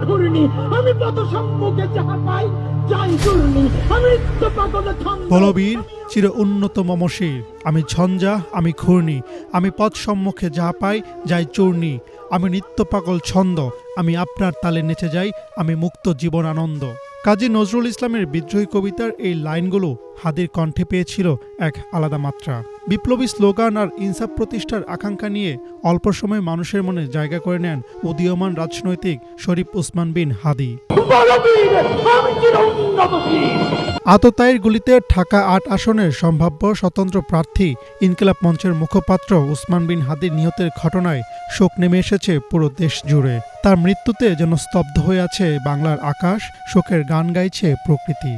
ঘূর্ণি, আমি পথ সম্মুখে যাহা পাই যাই চূর্ণি, আমি নিত্য পাগলে ছন্দ। বলবীর চির উন্নত মমশির, আমি ঝঞ্ঝা, আমি ঘূর্ণি, আমি পথ সম্মুখে যাহা পাই যাই চূর্ণি, আমি নিত্য পাগল ছন্দ, আমি আপনার তালে নেচে যাই, আমি মুক্ত জীবন আনন্দ। কাজী নজরুল ইসলামের বিদ্রোহী কবিতার এই লাইনগুলো হাদির কণ্ঠে পেয়েছিল এক আলাদা মাত্রা। বিপ্লবী স্লোগান আর ইনসাফ প্রতিষ্ঠার আকাঙ্ক্ষা নিয়ে অল্প সময় মানুষের মনে জায়গা করে নেন উদীয়মান রাজনৈতিক শরীফ ওসমান বিন হাদি। বলবীর, আমি চির উন্নত বীর। আততায়ীর গুলিতে ঢাকা ৮ আসনের সম্ভাব্য স্বতন্ত্র প্রার্থী ইনকিলাব মঞ্চের মুখপাত্র ওসমান বিন হাদির নিহতের ঘটনায় শোক নেমে এসেছে পুরো দেশ জুড়ে। তার মৃত্যুতে যেন স্তব্ধ হয়ে আছে বাংলার আকাশ, শোকের গান গাইছে প্রকৃতি।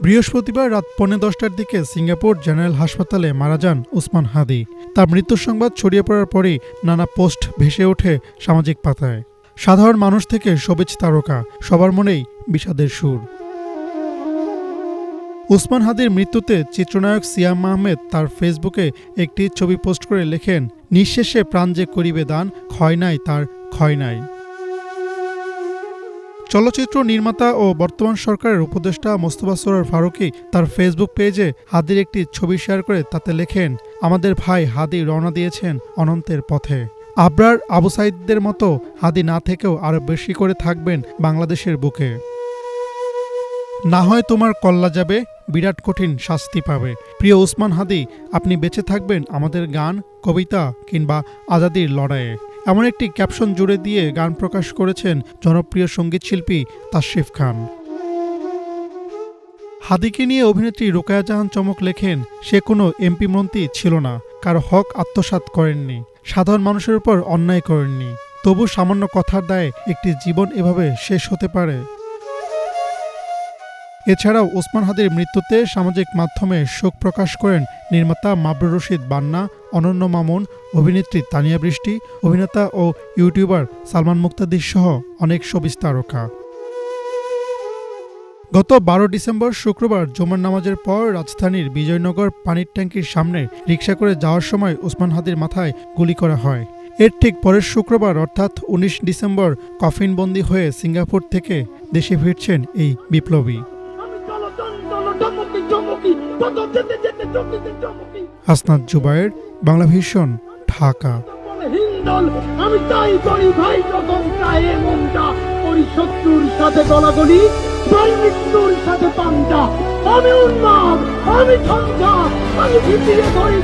বৃহস্পতিবার রাত 10:15টার দিকে সিঙ্গাপুর জেনারেল হাসপাতালে মারা যান ওসমান হাদি। তার মৃত্যুর সংবাদ ছড়িয়ে পড়ার পরই নানা পোস্ট ভেসে ওঠে সামাজিক পাতায়। সাধারণ মানুষ থেকে শোবিজ তারকা, সবার মনেই বিষাদের সুর। ওসমান হাদির মৃত্যুতে চিত্রনায়ক সিয়াম আহমেদ তার ফেসবুকে একটি ছবি পোস্ট করে লেখেন, নিঃশেষে প্রাণ যে করিবে দান, ক্ষয় নাই তার ক্ষয় নাই। চলচ্চিত্র নির্মাতা ও বর্তমান সরকারের উপদেষ্টা মোস্তফা সরোয়ার ফারুকী তার ফেসবুক পেজে হাদির একটি ছবি শেয়ার করে তাতে লেখেন, আমাদের ভাই হাদি রওনা দিয়েছেন অনন্তের পথে। আবরার, আবু সাইদদের মতো হাদি না থেকেও আরো বেশি করে থাকবেন বাংলাদেশের বুকে। না হয় তোমার কল্লা যাবে, বিরাট কঠিন শাস্তি পাবে। প্রিয় ওসমান হাদি, আপনি বেঁচে থাকবেন আমাদের গান, কবিতা কিংবা আজাদির লড়াইয়ে। এমন একটি ক্যাপশন জুড়ে দিয়ে গান প্রকাশ করেছেন জনপ্রিয় সঙ্গীতশিল্পী তাশরিফ খান। হাদিকে নিয়ে অভিনেত্রী রোকেয়া জাহান চমক লেখেন, সে কোনো এমপি মন্ত্রী ছিল না, কারো হক আত্মসাৎ করেননি, সাধারণ মানুষের উপর অন্যায় করেননি। তবু সামান্য কথার দায়ে একটি জীবন এভাবে শেষ হতে পারে? এছাড়াও ওসমান হাদির মৃত্যুতে সামাজিক মাধ্যমে শোক প্রকাশ করেন নির্মাতা মাবরুর রশিদ বান্না, অনন্য মামুন, অভিনেত্রী তানিয়া বৃষ্টি, অভিনেতা ও ইউটিউবার সালমান মুক্তাদির সহ অনেক শোবিজ তারকা। গত 12 ডিসেম্বর শুক্রবার জুমার নামাজের পর রাজধানীর বিজয়নগর পানির ট্যাঙ্কির সামনে রিকশা করে যাওয়ার সময় ওসমান হাদির মাথায় গুলি করা হয়। এর ঠিক পরের শুক্রবার অর্থাৎ 19 ডিসেম্বর কফিনবন্দি হয়ে সিঙ্গাপুর থেকে দেশে ফিরছেন এই বিপ্লবী। হাসনাত জুবায়ের, বাংলা ভিশন, ঢাকা। আমি তাই করি ভাই, যখন চায় মনটা করি শত্রুর সাথে গলাগলি, ভাই মৃত্যুর সাথে পাঞ্জা। আমি উন্মাদ, আমি ঝঞ্ঝা, আমি ভিতিয়ে ধরি